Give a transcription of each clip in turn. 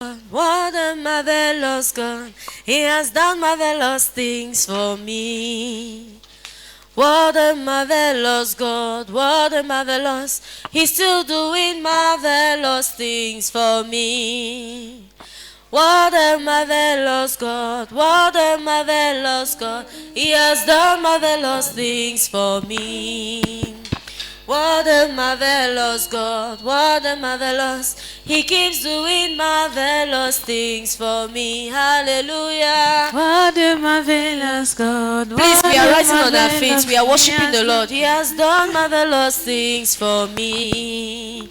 What a marvelous God. He has done marvelous things for me. What a marvelous God. What a marvelous. He's still doing marvelous things for me. What a marvelous God. What a marvelous God. He has done marvelous things for me. What a marvelous God, what a marvelous. He keeps doing marvelous things for me. Hallelujah. What a marvelous God. Please, we are rising on our feet. We are worshiping the Lord. He has done marvelous things for me.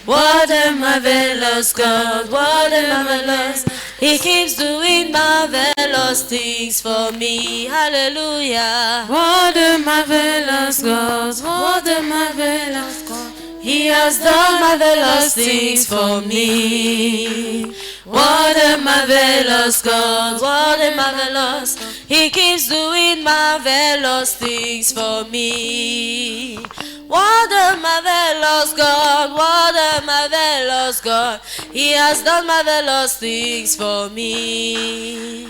What a marvelous God, what a marvelous. He keeps doing marvelous things for me. Hallelujah. What a marvelous God. What a marvelous God. He has done marvelous things for me. What a marvelous God, what a marvelous. He keeps doing marvelous things for me. What a marvelous God, what a marvelous God. He has done marvelous things for me.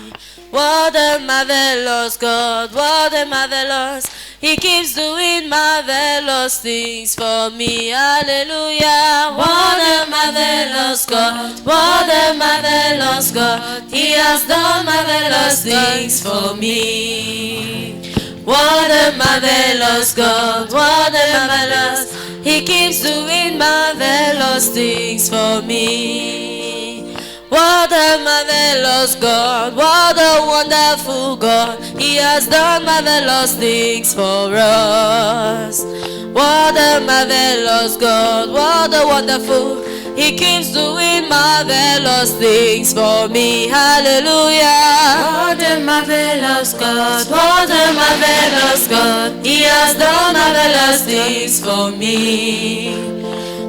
What a marvelous God, what a marvelous. He keeps doing marvelous things for me. Hallelujah. What a marvelous God, what a marvelous God. He has done marvelous things for me. What a marvelous God, what a marvelous. He keeps doing marvelous things for me. What a marvelous God, what a wonderful God. He has done marvelous things for us. What a marvelous God, what a wonderful. He keeps doing marvelous things for me. Hallelujah. What a marvelous God. What a marvelous God. He has done marvelous things for me.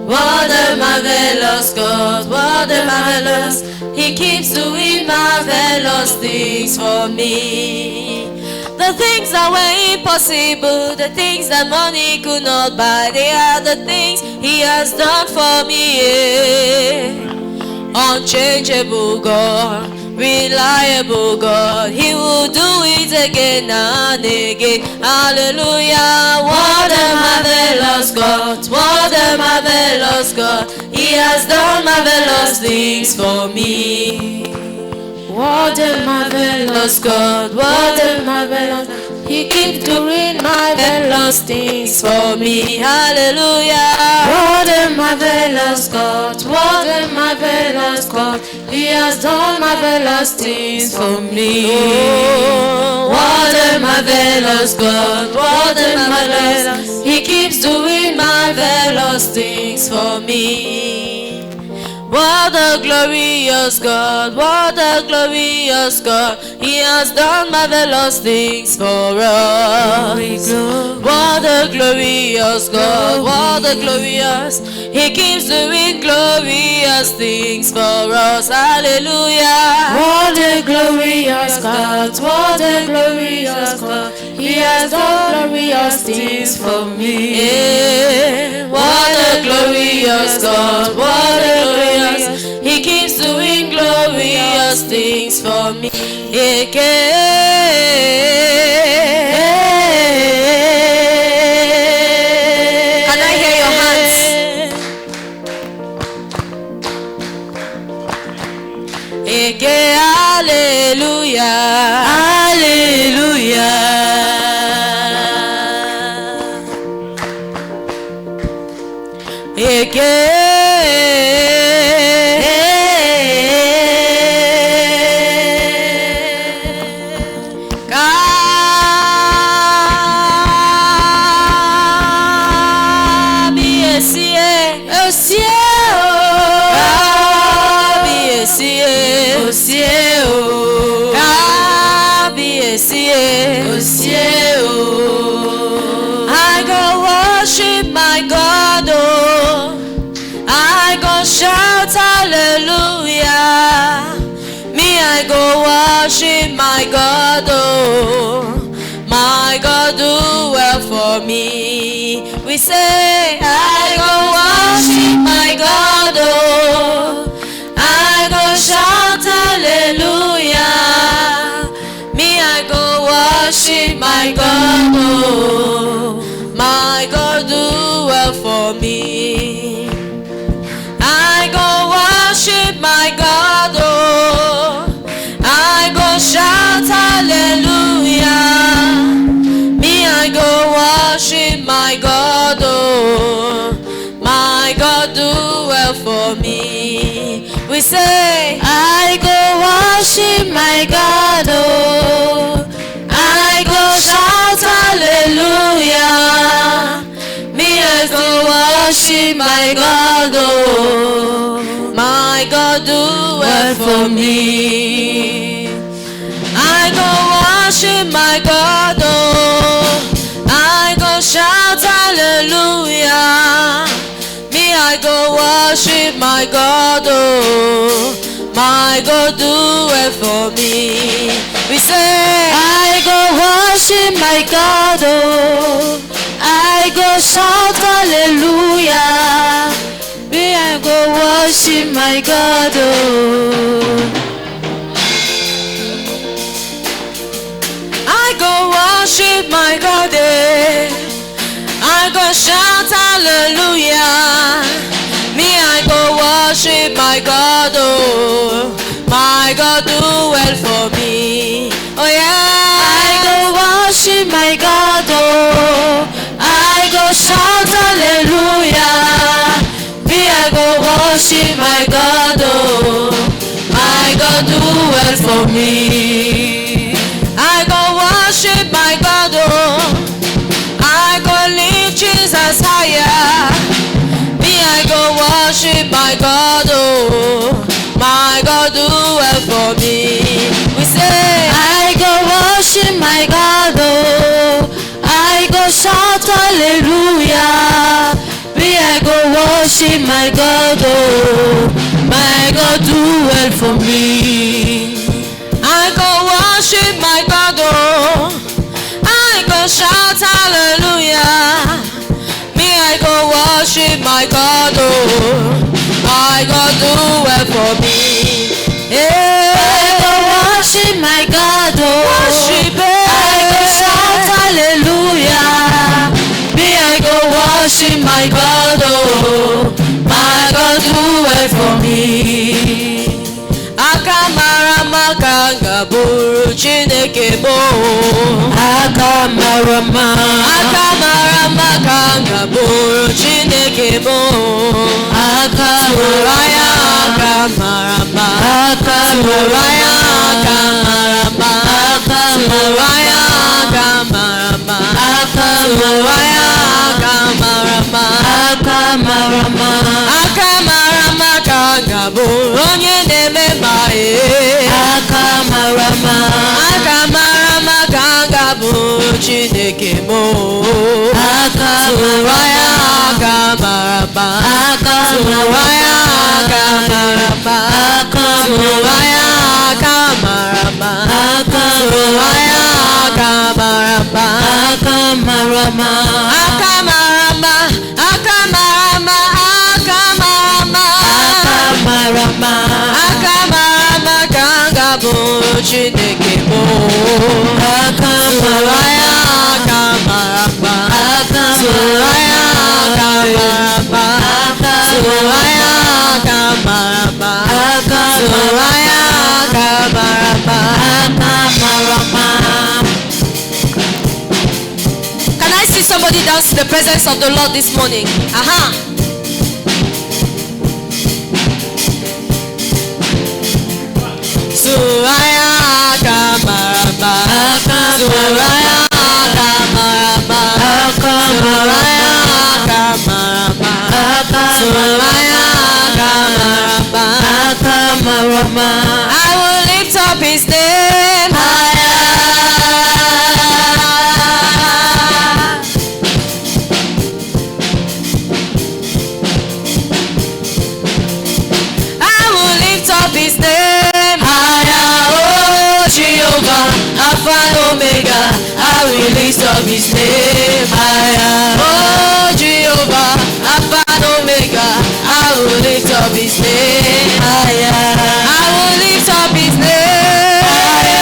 What a marvelous God. What a marvelous. He keeps doing marvelous things for me. The things that were impossible, the things that money could not buy, they are the things He has done for me. Yeah. Unchangeable God, reliable God, He will do it again and again. Hallelujah. What a marvelous God, what a marvelous God. He has done marvelous things for me. What a marvelous God. What a marvelous. He keeps doing marvelous things for me. Hallelujah. What a marvelous God. What a marvelous God. He has done marvelous things for me. Oh, what a marvelous God. What a marvelous. He keeps doing marvelous things for me. What a glorious God, what a glorious God. He has done marvelous things for us. What a glorious God, what a glorious. He keeps doing glorious things for us. Hallelujah. What a glorious God, what a glorious God. He has done glorious things for me. Yeah. What a glorious God, what a glorious. He keeps doing glorious things for me. Can I hear your hands? Hallelujah. Hallelujah. I go worship my God, oh. I go shout hallelujah. Me, I go worship my God, oh. My God do well for me. We say, I go worship my God, oh. I go shout worship my God, oh, my God do well for me. I go worship my God, oh, I go shout hallelujah. Me, I go worship my God, oh, my God do well for me. We say, I go worship my God, oh, I go shout hallelujah. Me, I go worship my God, oh, my God do well for me. I go worship my God, oh, I go shout hallelujah. Me, I go worship my God, oh, my God do well for me. We say, I go worship my God, oh, I go shout hallelujah. Me, I go worship my God, oh. I go worship my God, eh. I go shout hallelujah. Me, I go worship my God, oh, my God do well for me. Oh yeah. I go worship my God, oh, I go shout hallelujah. Me, I go worship my God, oh, my God do well for me. I go worship my God, oh, I go lift Jesus higher. Me, I go worship my God, oh, my God do well for me. We say, I go worship my God, oh, I go shout hallelujah. Me, I go worship my God, oh, my God do well for me. I go worship my God, oh, I go shout hallelujah. Me, I go worship my God, oh, my God do well for me. Yeah. I go worship my God, oh, Worship I go shout hallelujah. Me, I go worship my God, oh, my God do well for me. Akamarama kanga buru Chineke mo. Akamarama, Akamarama kanga buru Chineke mo. Suraya akamarama. Suraya akamarama. Suraya akamarama. Suraya akamarama. Akamarama kanga buru onye na-eme mmae. Akamarama, Akamarama kanga buru Chineke mo. Suraya akamarama. Suraya akamarama. Suraya akamarama. Suraya akamarama. Akamarama, Akamarama, akamarama, akamarama. Akamarama, Akamarama kanga buru Chineke mo. Suraya akamarama. Suraya akamarama. Suraya akamarama. Suraya akamarama. Can I see somebody dance to the presence of the Lord this morning? Aha. Suraya akamarama. Suraya akamarama. Suraya akamarama. Suraya akamarama. I will lift up his name higher. I will lift up his name higher. Oh Jehovah, Alpha and Omega. I will lift up his name higher. Oh Jehovah, Alpha and Omega. I will lift up his name higher. I will lift up his name higher.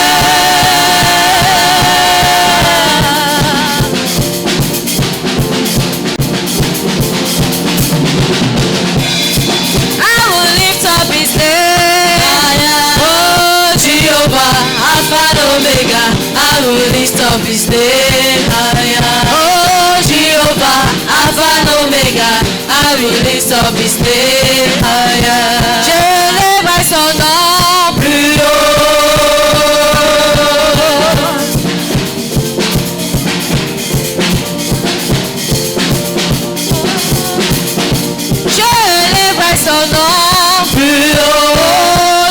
Omega, I will lift up his name higher. Oh Jehovah, Alpha and Omega, I will lift up his name higher. Je lèverai son nom plus haut. Je lèverai son nom plus haut.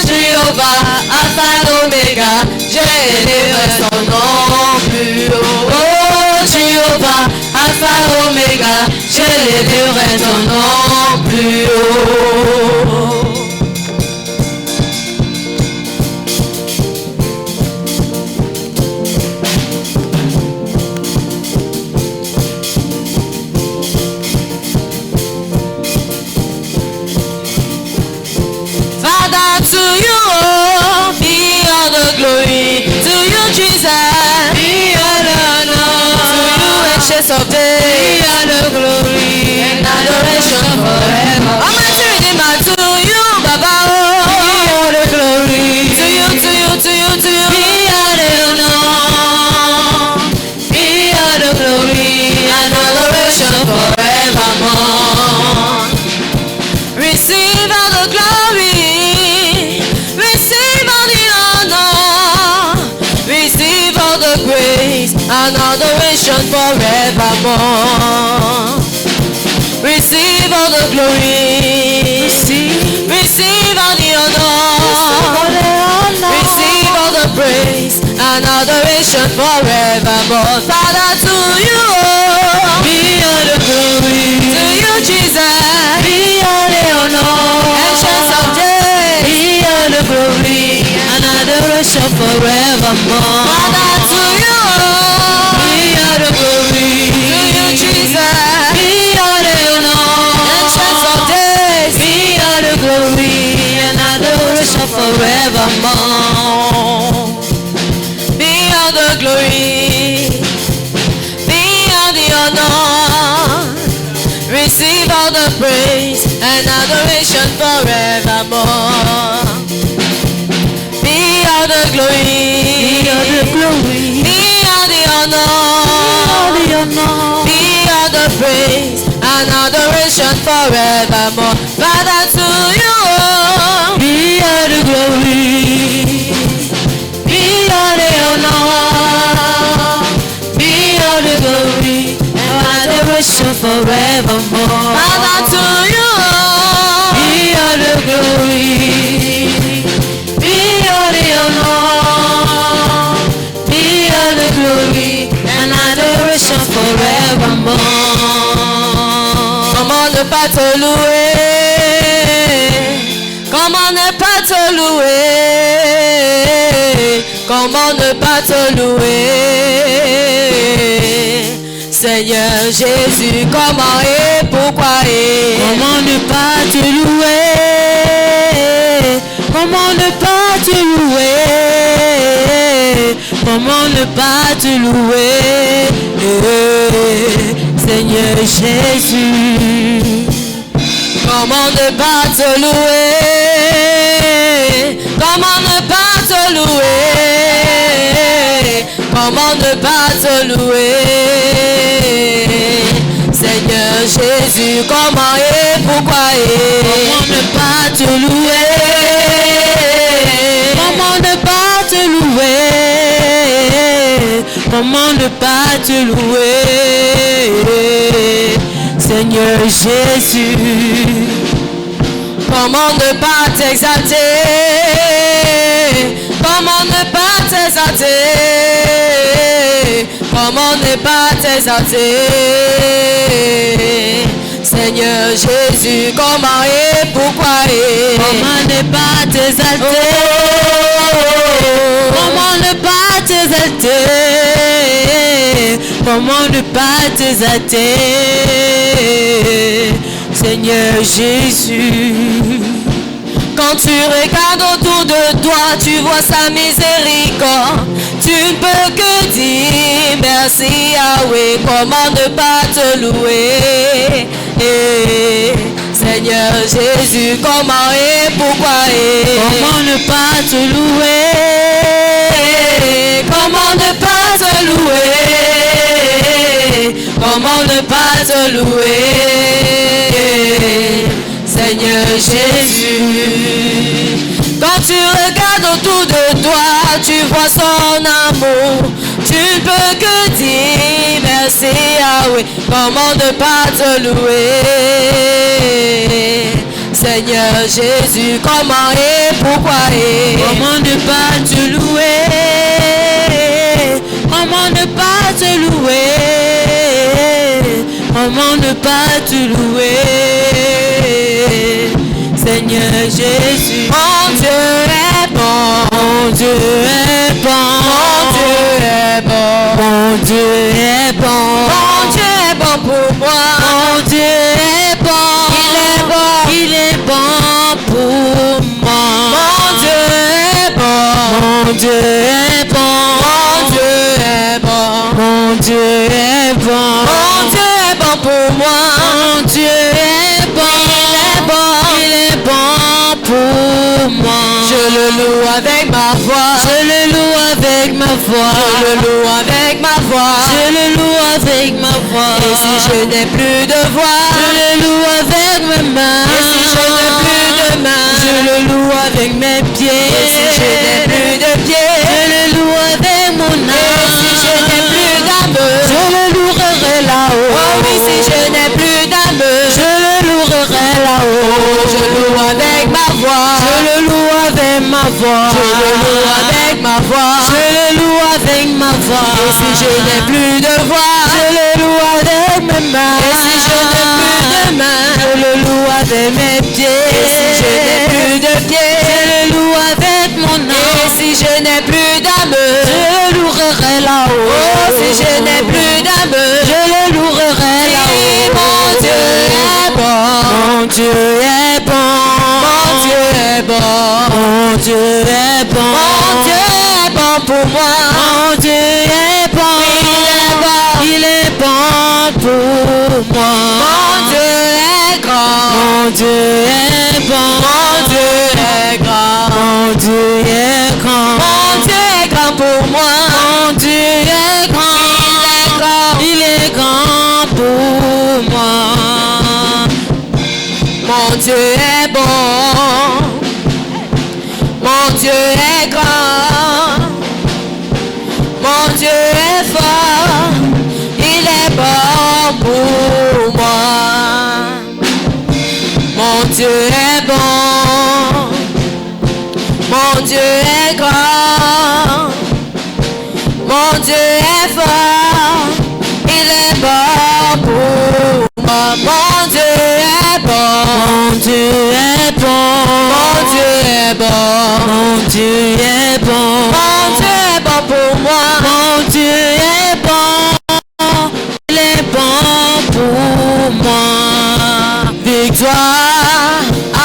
Jéhovah, Alpha et Omega, je lèverai son nom plus haut. Oh Jéhovah, Alpha et Omega, je lèverai ton nom plus haut. Father, to you, be all the glory. To you, Jesus, be all the honor. To you, ancients of days, be all the glory and adoration forever. Almighty Redeemer, to you, Baba, be all the glory. To you, to you, to you, to you, be all the honor. Be all the glory and adoration forevermore. Receive all the glory, receive all the honor, receive all the grace and adoration forevermore. Receive all the glory, receive all the honor, receive all the praise and adoration forevermore. Father, to you, be all the glory. To you, Jesus, be all the honor. Ancients of days, be all the glory and adoration forevermore. Father, to you, be all the glory. To you, Jesus, be all the honor. Ancients of days, be all the glory and adoration forevermore. Be all the glory, be all the honor, receive all the praise and adoration forevermore. Be all the glory, be all the glory, be all the honor, be all the praise and adoration forevermore. Father, to you, be all the glory, be all the honor, be all the glory and adoration forevermore. Father, to you, be all the glory, be all the honor, be all the glory and adoration forevermore. Comment ne pas te louer? Comment ne pas te louer? Comment ne pas te louer? Seigneur Jésus, comment et pourquoi et comment ne pas te louer? Comment ne pas te louer? Comment ne pas te louer? Seigneur Jésus, comment ne pas te louer? Comment ne pas te louer? Comment ne pas te louer? Seigneur Jésus, comment et pourquoi et comment ne pas te louer? Comment ne pas te louer? Comment ne pas te louer? Seigneur Jésus, comment ne pas t'exalter? Comment ne pas t'exalter? Comment ne pas t'exalter? Seigneur Jésus, comment et pourquoi et comment ne pas t'exalter? Comment ne pas t'exalter? Comment ne pas t'exalter? Seigneur Jésus, quand tu regardes autour de toi, tu vois sa miséricorde. Tu ne peux que dire merci Yahweh. Comment ne pas te louer? Seigneur Jésus, comment et pourquoi et comment ne pas te louer? te louer, Seigneur Jésus. Quand tu regardes autour de toi, tu vois son amour. Tu ne peux que dire merci Yahweh. Comment ne pas te louer, Seigneur Jésus? Comment et pourquoi et comment ne pas te louer? Comment ne pas te louer? Comment ne pas te louer, Seigneur Jésus? Mon Dieu est bon, mon Dieu est bon, mon Dieu est bon, mon Dieu est bon, mon Dieu est bon pour moi. mon Dieu est bon, Il est bon, il est bon pour moi. mon Dieu est bon, Mon Dieu est bon, mon Dieu est bon, mon Dieu est bon, mon Dieu est bon pour moi. mon Dieu est bon, Il est bon, pour moi. je le loue avec ma voix, Je le loue avec ma voix, je le loue avec ma voix. je le loue avec ma voix. Et si je n'ai plus de voix, je le loue avec mes mains. et si je n'ai plus de mains, je le loue avec mes pieds. et si je n'ai plus de je pieds, le loue avec mon âme. et si je n'ai plus d'âme, je le louerai là-haut. oh oui, si je n'ai plus d'âme, je le louerai là-haut. je loue avec ma voix, Je le loue avec ma voix. je le loue avec ma voix. Je le loue avec ma voix. Et si je n'ai plus de voix, je le loue avec mes mains. et si je n'ai plus de mains, je le loue avec mes pieds. et si je n'ai plus de je pieds, le loue avec mon âme. et si je n'ai plus d'âme, je le louerai là-haut. oh si je n'ai plus d'âme, je le louerai là-haut. mon Dieu est bon, Mon Dieu est bon. mon Dieu est bon, Mon Dieu est bon. mon Dieu est bon pour moi. Mon Dieu est bon. Il est bon pour moi. Mon Dieu est grand, Mon Dieu est bon. mon Dieu est grand, Mon Dieu est grand. mon Dieu est grand pour moi. Mon Dieu est grand. Il est grand pour moi. Mon Dieu est bon, mon Dieu est grand, mon Dieu est fort, il est bon pour moi. Mon Dieu est bon, mon Dieu est grand, mon Dieu est fort, il est bon pour moi. Mon Dieu est bon, Mon Dieu est bon. mon Dieu est bon, Mon Dieu est bon. mon Dieu est bon pour moi. Mon Dieu est bon. Il est bon pour moi. Victoire,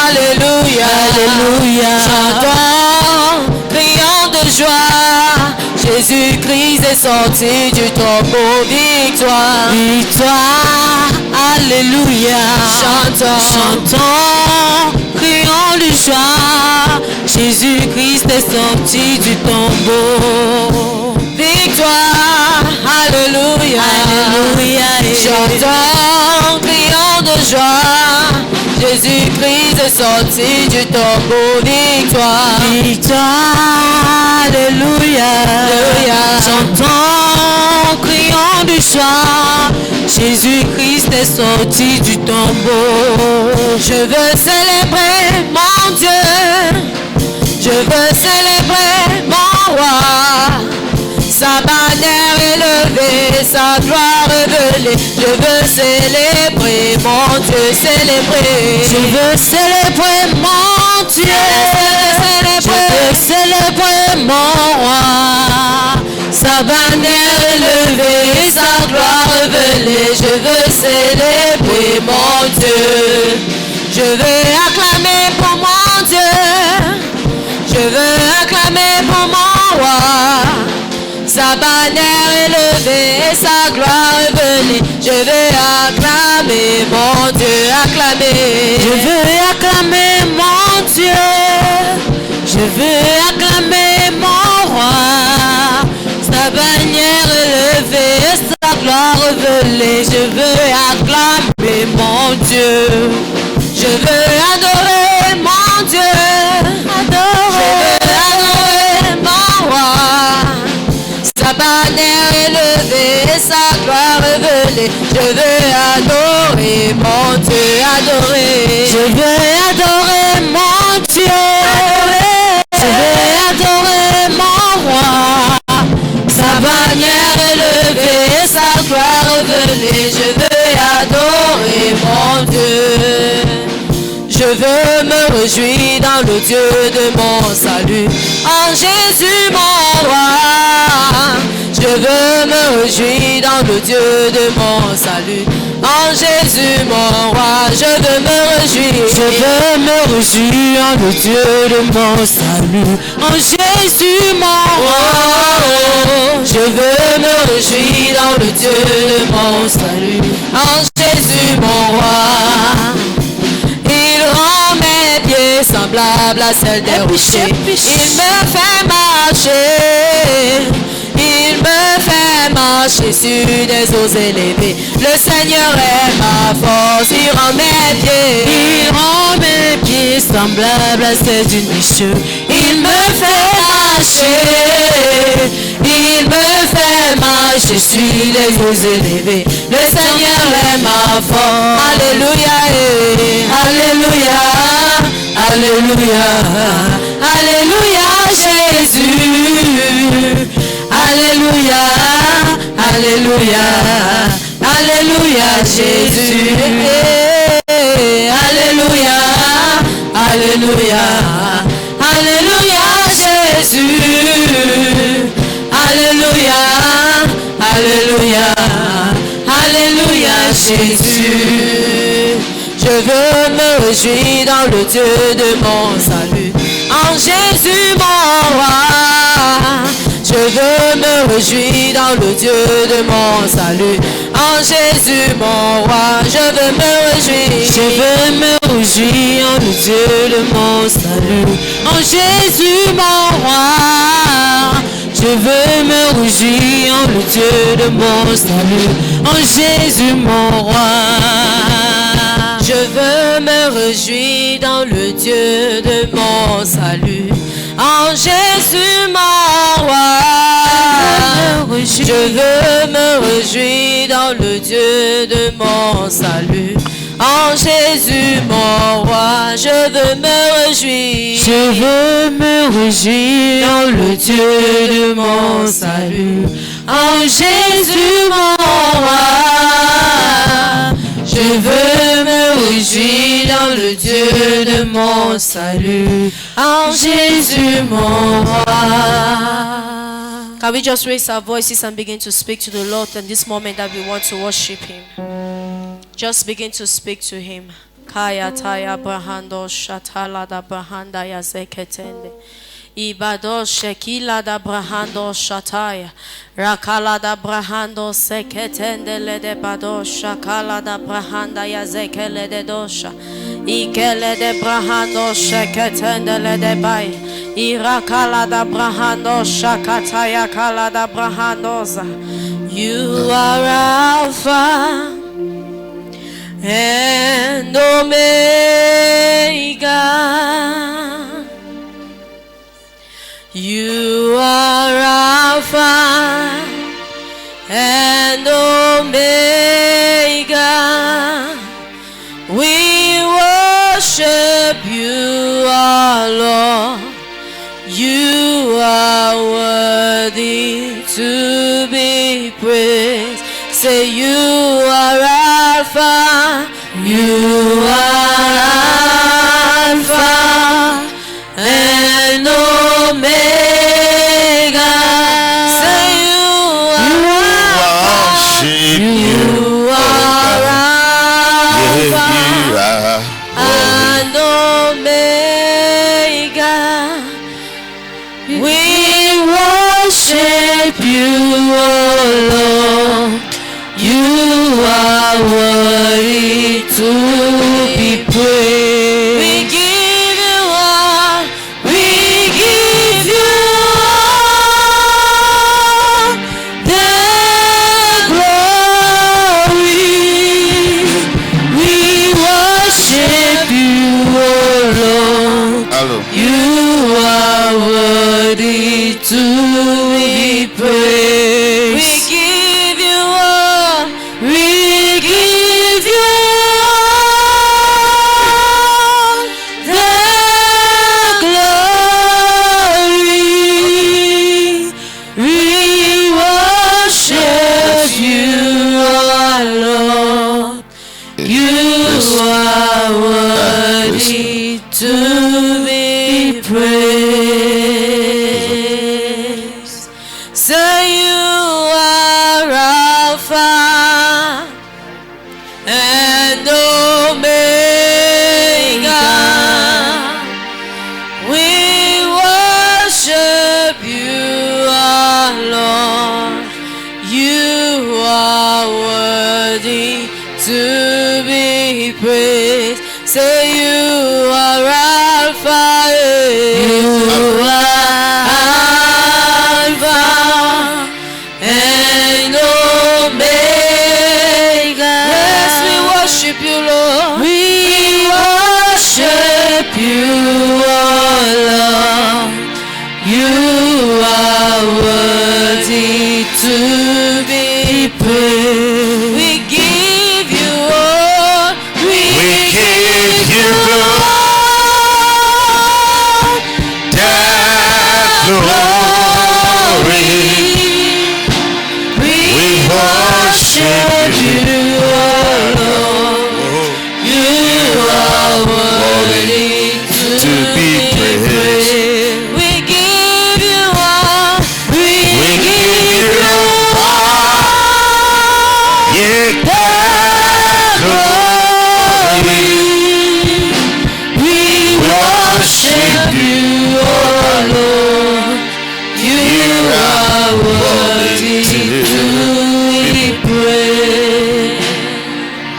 alléluia, Alléluia. chantons, crions de joie. Jésus-Christ est sorti du tombeau. Victoire, Victoire. Alléluia. chantons, Chantons, crions de joie. Jésus-Christ est sorti du tombeau. victoire, alléluia, Alléluia. chantons, crions de joie. Jésus-Christ est sorti du tombeau. Victoire, Victoire. Alléluia. Alléluia. Chantons, crions de joie. Jésus-Christ est sorti du tombeau. je veux célébrer mon Dieu, je veux célébrer mon roi. Sa bannière élevée, sa gloire révélée. Je veux célébrer mon Dieu, célébrer. Je veux célébrer mon Dieu. Je veux célébrer mon roi. Sa bannière élevée, sa gloire révélée. Je veux célébrer mon Dieu. Je veux acclamer pour mon Dieu. Je veux acclamer pour mon roi. Sa bannière élevée, sa gloire révélée. Je veux acclamer mon Dieu, acclamer. Je veux acclamer mon Dieu. Je veux acclamer mon roi. Sa bannière élevée, sa gloire révélée. Je veux acclamer Dieu. Je veux adorer mon Dieu. Je veux adorer mon roi. Sa bannière élevée, sa gloire révélée. Je veux adorer mon Dieu, adorer. Je veux adorer mon Dieu. Je veux adorer mon roi. Sa bannière élevée, sa gloire révélée. Je veux adorer mon Dieu. Je veux me réjouir dans le Dieu de mon salut. En Jésus mon roi. Je veux me réjouir dans le Dieu de mon salut. En Jésus mon roi, je veux me réjouir. Je veux me réjouir dans le Dieu de mon salut. En Jésus mon roi. Je veux me réjouir dans le Dieu de mon salut. En Jésus mon roi. Il rend mes pieds semblables à celles des rochers. Il me fait marcher. Il me fait marcher sur des eaux élevées. Le Seigneur est ma force. Il rend mes pieds. Il rend mes pieds semblables à celles d'une biche. Il me fait marcher. Il me fait marcher sur les eaux élevées. Le Seigneur est ma force. Alléluia. Alléluia. Alléluia. Alléluia Jésus. Alléluia. Alléluia. Alléluia Jésus. Alléluia. Alléluia. Alléluia Jésus. Alléluia. Alléluia. Alléluia Jésus. Je veux me réjouir dans le Dieu de mon salut. En Jésus mon roi. Je veux me réjouir dans le Dieu de mon salut. En Jésus mon roi. Je veux me réjouir. Je veux me réjouir dans le Dieu de mon salut. En Jésus mon roi. Je veux me réjouir en le Dieu de mon salut. En Jésus mon roi. Je veux me réjouir dans le Dieu de mon salut. En Jésus mon roi. Je veux me réjouir dans le Dieu de mon salut. En Jésus mon roi, je veux me réjouir. Je veux me réjouir dans le Dieu de mon salut. En Jésus mon roi. Je veux me réjouir dans le Dieu de mon salut. En Jésus mon roi. Can we just raise our voices and begin to speak to the Lord in this moment that we want to worship Him? Just begin to speak to Him. Kaya taya brahando shatala da brahanda ya zeketende. Ibado shekila da brahando shataya. Rakala da brahando seketende le de bado shakala da brahanda ya zekele de dosha. Ikele de brahando sheketende le de bay. Irakala da brahando shakataya kala da brahandoza. You are Alpha and Omega. You are Alpha and Omega. We worship you, our Lord. You are worthy to be praised. Say you are Alpha. You are Alpha and Omega. Say you are Alpha. You are Alpha and Omega. We worship you, O Lord. You are worthy to be praised. We give you all. We give you all the glory. We You are worthy to be praised. We give you all. We give you all the glory. We worship you, oh Lord. You are worthy to be praised.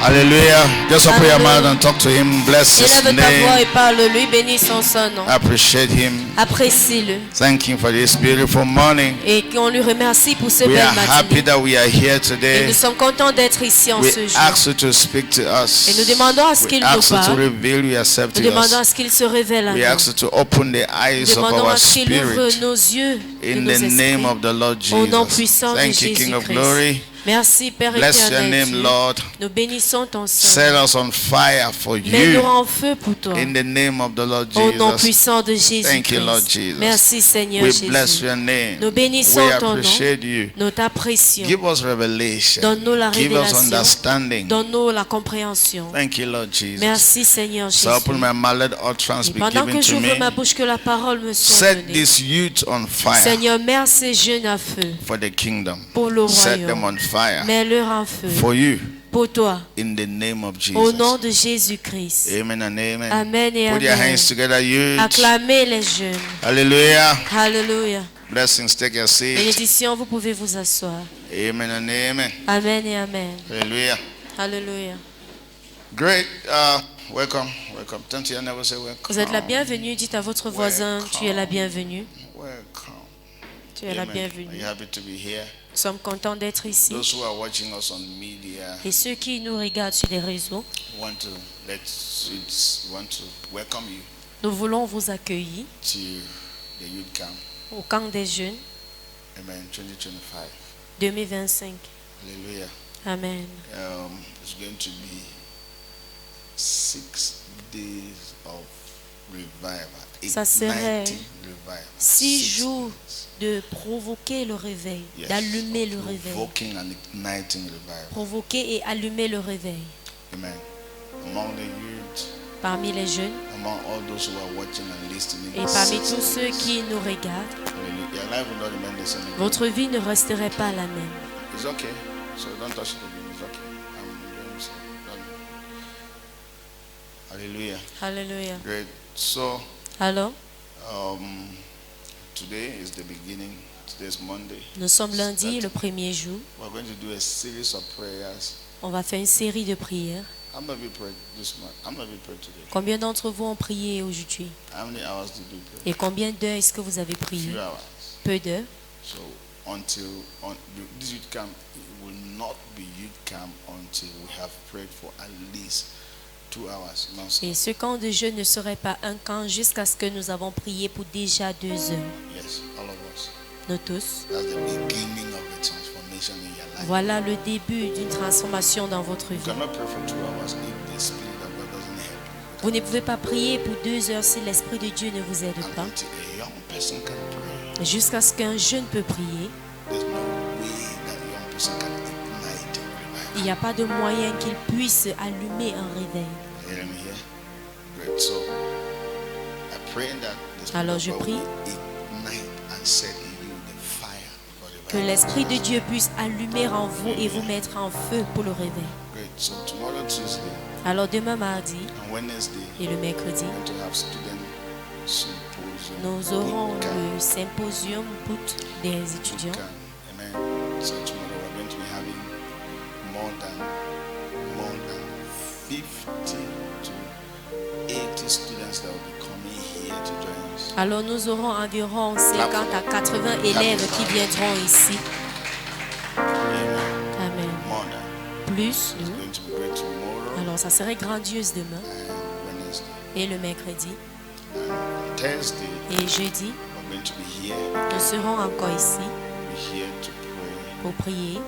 Hallelujah. Just open your mouth and talk to him. Bless his Élève ta voix name. et parle-lui, bénis son nom. Appreciate him. Apprécie-le. Thank him for this beautiful morning. Et qu'on lui remercie pour ce We bel are happy matin. that we are here Et today. nous sommes contents d'être ici en We ce jour. ask you to speak to us. Et nous demandons à ce We qu'il nous ask you to parle. reveal yourself Nous to demandons à us. ce qu'il se révèle à We ask nous. you to open the eyes Nous of demandons our à ce qu'il ouvre spirit. nos yeux et In nos the name esprits. of the Lord Au nom Jesus. puissant de Thank you, King of Jésus-Christ. Glory. Merci Père Bless your éternel name, Dieu. Lord. Nous bénissons ton Set Saint. us on fire for Mets-nous you. en feu pour toi. In the name of the Lord Au nom Jesus. puissant de Thank you, Lord Jésus-Christ. Jesus. Merci Seigneur We Jésus. bless your name. Nous bénissons We ton nom. appreciate you. Nous t'apprécions. Give us revelation. Donne-nous la Give us révélation. understanding. Donne-nous la compréhension. Thank you, Lord Jesus. Merci Seigneur So Jésus. open my mouth, let utterance Et be pendant given que to j'ouvre me. ma bouche, que la parole me soit Set donnée. this youth on fire Seigneur, mets ces jeunes à feu for the kingdom. pour le Set them royaume. on fire Mets-leur en feu for you pour toi. in the name of Au nom Jesus. de Jésus-Christ. Amen and amen. Amen et Put your amen. hands together, youth. Acclamez les jeunes. Hallelujah. Alléluia. Blessings, take your seat. Bénédiction, vous pouvez vous asseoir. Amen and amen. Amen et amen. Hallelujah. Alléluia. Great. Welcome. Welcome. Turn to your neighbor, say welcome. Vous êtes la bienvenue. Dites à votre voisin, tu es la bienvenue. Welcome. Tu es la Amen. bienvenue. Are you happy to be here? Nous sommes contents d'être ici. Those who are watching us on media Et ceux qui nous regardent sur les réseaux, want to welcome you nous voulons vous accueillir to the youth camp. au camp des jeunes Amen. 2025. 2025. Hallelujah. Amen. It's going to be 6 days of revival. Ça serait Igniting revival. 6 jours de provoquer le réveil, Yes, d'allumer of le réveil. provoking and igniting revival. Provoquer et allumer le réveil. Amen. Among the youth, Parmi les jeunes among all those who are watching and listening. et parmi tous ceux qui nous regardent, Hallelujah. Your life will not remain the same again. votre vie ne resterait pas la même. It's okay. So don't touch it again. It's okay. I'm doing so. Hallelujah. Alléluia. Great. So Alors, today is the beginning. Today's Monday. nous sommes lundi, le premier jour. We're going to do a series of prayers. On va faire une série de prières. I'm going to be praying this month. I'm going to be praying today. Combien d'entre vous ont prié aujourd'hui? How many hours did you pray? Et combien d'heures est-ce que vous avez prié? Few hours. Peu d'heures. So this youth camp will not be youth camp until we have prayed for at least 2 hours. Et ce camp de jeûne ne serait pas un camp jusqu'à ce que nous avons prié pour déjà 2 heures. Yes, all of us. Nous tous. That's the beginning of a transformation in your life. Voilà le début d'une transformation dans votre You vie. cannot pray for 2 hours if the Spirit of God doesn't help you. Vous ne pouvez pas prier pour 2 heures si l'Esprit de Dieu ne vous aide And pas. until a young person can pray, Jusqu'à ce qu'un jeune peut prier, there's no way that young person can ignite a il n'y a pas de moyen qu'il puisse allumer un réveil. revival. Hear me here? Great. So I pray that the Spirit Alors of je God prie will ignite and set in you the fire for que revival. l'Esprit de Dieu puisse allumer en vous et vous mettre en feu pour le réveil. Great. So tomorrow Tuesday Alors demain mardi and Wednesday et le mercredi, we're going to have student symposium. nous aurons bootcamp. le symposium boot des étudiants. Amen. So tomorrow we're going to be having more than 50 to 80 students that will be coming here to join us. Alors nous aurons environ 50 à 80 élèves qui viendront ici. Amen. Amen. More than. Plus, It's going to be great tomorrow alors ça serait grandiose demain and Wednesday. et le mercredi And Thursday et jeudi. we're going to be here. Nous serons encore ici We're here to pray pour prier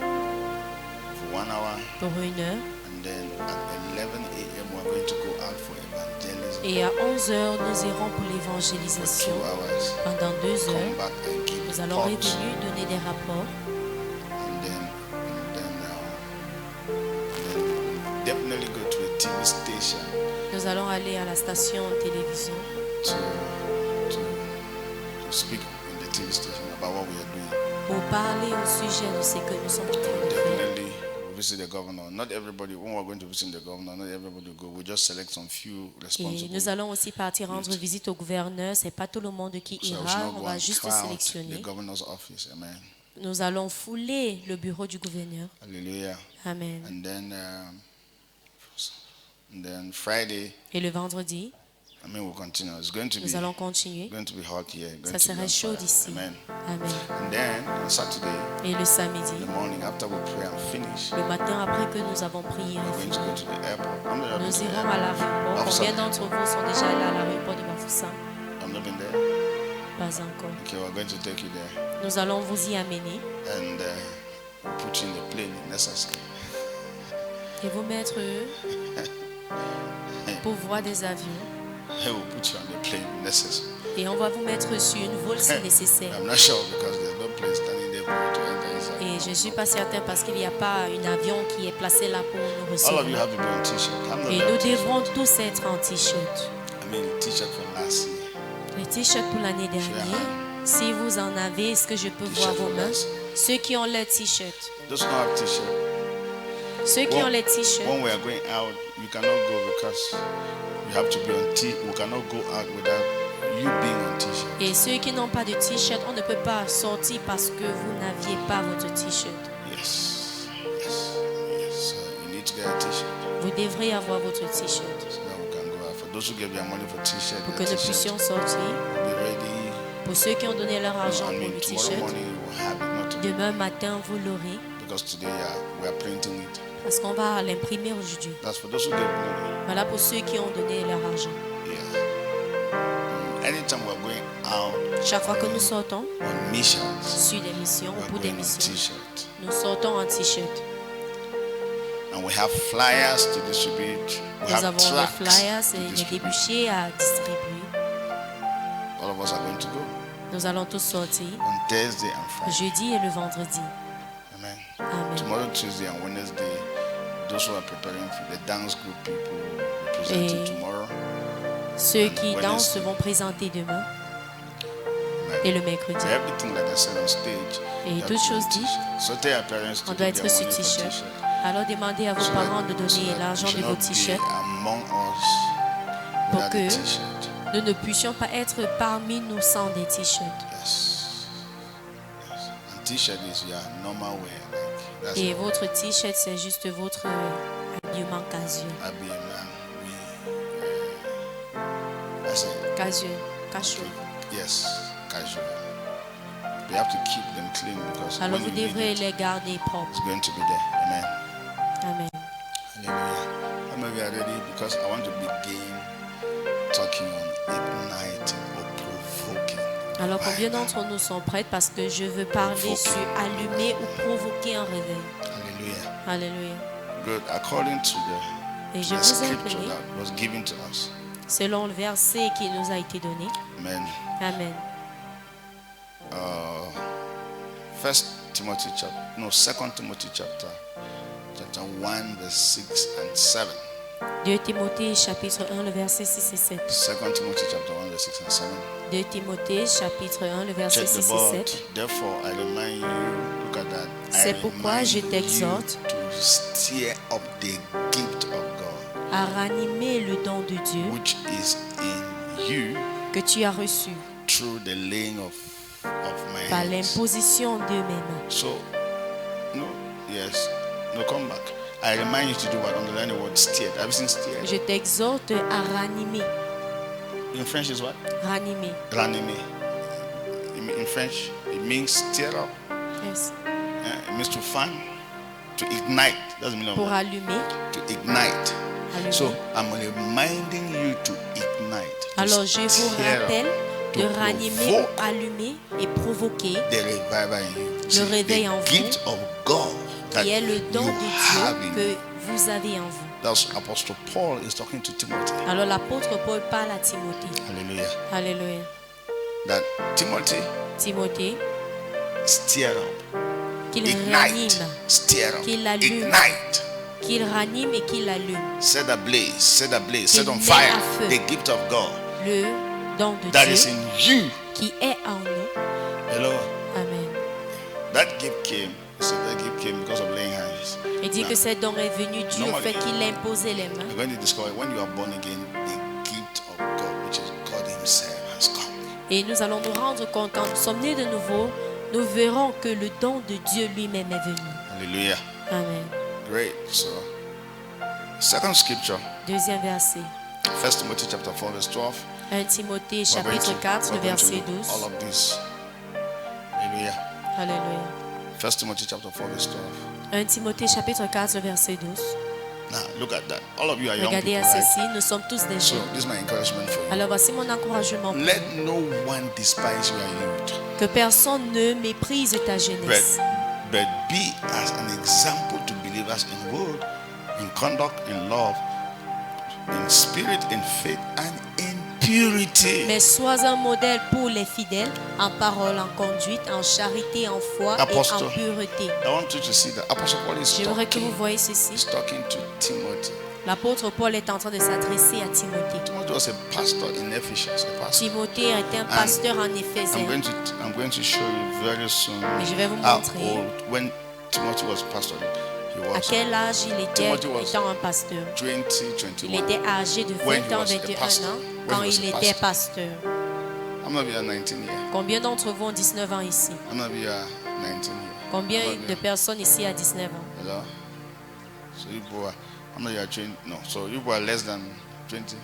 for 1 hour. pour 1 heure. And then at 11 a.m. we're going to go out for evangelism. Et à 11 heures, nous irons pour For 2 l'évangélisation. hours. Pendant 2 Come heures, back and give nous allons reports. revenir donner des rapports. And then definitely go to a TV station Nous allons aller à la station de télévision to speak in the TV station about what we are doing. pour parler au sujet de ce que nous sommes en train de faire. Definitely visit the governor. Not everybody, when we're going to visit the governor, not everybody will go. We just select some few Et responsible. nous allons aussi partir rendre visite au gouverneur. C'est pas tout le monde qui So we should ira. not On go va and juste crowd the sélectionner. governor's office. Amen. Nous allons fouler le bureau du gouverneur. Hallelujah. Amen. And then Friday, Et le vendredi, we'll continue. It's going to nous be allons continuer. going to be hot here. Going Ça to be serait on chaud fire. d'ici. Amen. Amen. And then on Saturday, Et le samedi, in the morning, after we pray and finish, le matin après que nous avons prié, we're going to go to the airport. How many of you nous been to the irons à airport? l'aéroport. Bafoussam. Combien d'entre vous sont déjà allés à l'aéroport de Bafoussam? I've not been there. Pas encore. Okay, we're going to take you there Nous allons vous y amener and put you in the plane if necessary. et vous mettre pour voir des avions. Hey, we'll put you on the plane if necessary. Et on va vous mettre sur une vol si nécessaire. I'm not sure because there's no plane standing there for you to enter inside. Et je ne suis pas certain parce qu'il n'y a pas un avion qui est placé là pour nous All of you recevoir. have to be on t-shirt. I'm not Et wearing nous t-shirt. devrons tous être en t-shirt. T-shirt from last year. Les t-shirts pour l'année dernière. Si vous en avez, est-ce que je peux voir T-shirt vos from mains? last year. Ceux qui ont les t-shirts. Those who don't have t-shirt. Ceux qui ont les t-shirts. When we are going out, you cannot go because you have to be on t. We cannot go out without you being on t-shirt. Et ceux qui n'ont pas de t-shirt, on ne peut pas sortir parce que vous n'aviez pas votre t-shirt. Yes. So you need to get a t-shirt Vous devrez avoir votre t-shirt so that we can go out. For those who give their money for t-shirt, pour their que nous t-shirt puissions sortir. will be ready. Pour ceux qui ont donné leur argent pour le Tomorrow t-shirt, morning we'll have it, not today, demain matin, vous l'aurez because today we are printing it. parce qu'on va l'imprimer aujourd'hui. That's for those who give money. Voilà pour ceux qui ont donné leur argent. Yeah. Anytime we're going out Chaque fois que nous sortons on missions, sur des missions ou we're pour des going on missions, t-shirt. nous sortons en t-shirt. And we have flyers to distribute. We Nous have avons des tracts flyers to et des distribute. débouchés à distribuer. All of us are going to go Nous allons tous sortir on Thursday and Friday. jeudi et le vendredi. Amen. Amen. Tomorrow, Tuesday, and Wednesday, those who are preparing for the dance group people will be presenting Et tomorrow. Ceux qui Wednesday. dansent vont présenter demain Amen. et le mercredi. For everything like I said on stage, Et you have toutes to choses be dites, t-shirt. So tell your parents to on doit give être their sur money for t-shirt. t-shirt. Alors demandez à vos So parents de that- so donner that l'argent we de should vos not be t-shirts among us pour without a que t-shirt. nous ne puissions pas être parmi nous sans des t-shirts. Yes. And t-shirt is your normal wear. Like, that's Et your votre t-shirt, c'est juste votre habillement casual. habillement. I said, Casual. Casual. yes, casual. We have to keep them clean because Alors when vous you need devrez it, les garder propres. it's going to be there. Amen. Amen. Hallelujah. How many of you are ready? Because I want to begin talking on igniting or provoking. Alors combien revival. d'entre nous sont prêts parce que je veux parler sur allumer ou provoquer un réveil. Hallelujah. Alléluia. Good. According to Et je the vous ai scripture appelé that was given to us. selon le verset qui nous a été donné. Amen. Amen. 2 Timothy chapter 1 verse 6 and 7. 2 Timothée chapitre 1 le verset 6 et 7. 2 Timothy chapter 1 verse 6 and 7. 2 Timothée chapitre 1 le verset Check the 6 et board. 7. Therefore, I remind you, look at that. C'est pourquoi je t'exhorte to stir up the gift of God, à ranimer le don de Dieu which is in you que tu as reçu through the laying of my par hands. l'imposition de mes mains. So, come back. I remind you to do what? Underline the word steered. Have you seen steered? Je t'exhorte à ranimer. In French is what? Ranimer. Ranimer. In French, it means stir up. Yes. It means to fan, to ignite. That's the meaning of Pour that. allumer. To ignite. Allumer. So I'm reminding you to ignite. To Alors je vous stir up. rappelle de ranimer ou allumer et provoquer le réveil en vous, qui est le don de Dieu que vous avez en vous. That's Apostle Paul is talking to Timothy. Alors l'apôtre Paul parle à Timothée. Hallelujah. Alléluia. That Timothy, Timothée, stir up, qu'il ignite, ranime, stir up, qu'il allume, ignite, qu'il ranime et qu'il allume. set ablaze, set Qu'il on met fire à feu. the gift of God Le don de that is Dieu in you. qui est en nous. Hello. Amen. That gift came. So that gift came because of laying hands. Il dit que ce don est venu dû au Normally, fait qu'il a imposé les mains. You're going to discover when you are born again, the gift of God, which is God Himself, has come. Et nous allons nous rendre compte, quand nous sommes nés de nouveau, nous verrons que le don de Dieu lui-même est venu. Hallelujah. Amen. Great. So, second scripture, Deuxième verset. 1 Timothy chapter 4, verse 12. 1 Timothée We're going chapitre 4, we're le going to verset look 12. all of this. Hallelujah. Alléluia. 1 Timothy chapter 4, verse 12. 1 Timothée chapitre 4, le verset 12. Now, look at that. All of you are young Regardez people, à right? ceci, nous sommes tous des So, jeunes. this is my encouragement for you. Alors voici mon encouragement pour Let vous. no one despise your youth, Que personne ne méprise ta jeunesse, but be as an example to believers in word, in conduct, in love, in spirit, in faith, and in purity. mais sois un modèle pour les fidèles, en parole, en conduite, en charité, en foi Apostle. et en pureté. I want you to see that Apostle Paul is J'aimerais que vous talking, voyez ceci. he's talking to Timothy. L'apôtre Paul est en train de s'adresser à Timothée. Timothy was a pastor in Ephesus, a pastor. Timothée était un pasteur en Éphésien. I'm going to show you very soon Et je vais vous how montrer old when Timothy was pastor. He À was quel âge il était Timothy was étant un pasteur. 20, Il 21. était âgé de When 20 he ans, was a 21 pastor. ans, When quand he was il a était pastor. pasteur. I'm not here 19 years. Combien d'entre vous ont 19 ans ici? I'm not here 19 years. Combien I'm not de here. personnes ici à 19 ans? Hello? So you people are, I'm not here 20, no. So you people are less than 20.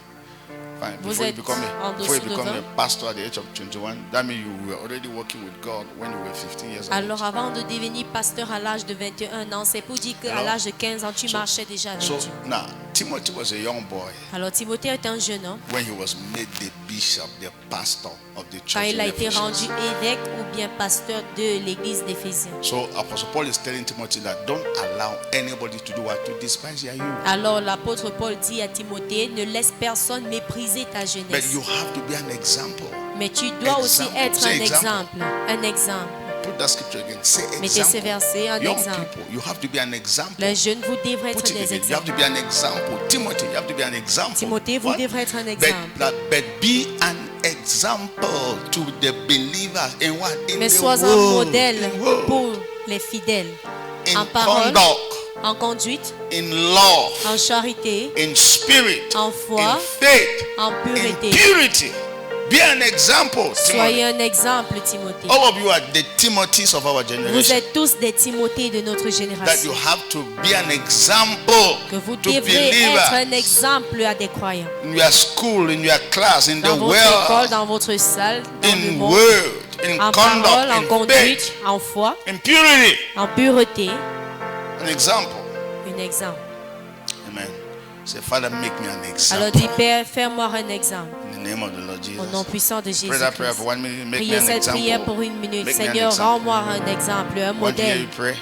Fine. Vous Before you êtes become en a, before you dessous de become 20. a pastor at the age of 21, that means you were already working with God when you were 15 years old. Alors avant de devenir pasteur à l'âge de 21 ans, c'est pour dire qu'à Alors, l'âge de 15 ans, tu marchais déjà avec So Dieu. now Timothy was a young boy Alors Timothée est un jeune homme. when he was made the bishop, the pastor of the Quand church. il in a été Ephesus. rendu évêque ou bien pasteur de l'église d'Éphésiens. So Apostle Paul is telling Timothy that don't allow anybody to do what to despise your youth. Alors l'apôtre Paul dit à Timothée, ne laisse personne mépriser ta But jeunesse. you have to be an example. Mais tu dois aussi Exemple. être Say un example. exemple. Un exemple. Put that scripture again. Say Mettez ces example. versets en Young exemple. people, you have to be an example. Les jeunes, vous devrez Put être it des again. You have exemples. to be an example. Timothy, you have to be an example. Timothée, vous What? devrez être un But, exemple. but be an example to the believers in what? In Mais the sois un world. modèle In world. pour les fidèles. In En parole, conduct, en conduite, in love, en charité, in spirit, en foi, in faith, en in pureté. purity. Be an example, Soyez Timothy. un exemple, Timothée. All of you are the Timothys of our Vous generation. êtes tous des Timothées de notre That you génération. have to be an example Que vous to devrez être un believers exemple à des croyants. in your school, in your class, in the Dans votre école, world, dans votre salle, dans le in monde, word, in en parole, en conduct, in conduite, faith, en foi, in purity. en pureté. An example. Un exemple. Amen. Say, Father, make me an Alors example. dis, Père, fais-moi un exemple. In the name of the Lord Au nom Jesus. puissant de Pray that prayer Jésus-Christ. for 1 minute. Make me Priez an cette prière pour example. une minute. Make me an Seigneur, example. rends-moi un exemple, un I want to hear modèle. you pray.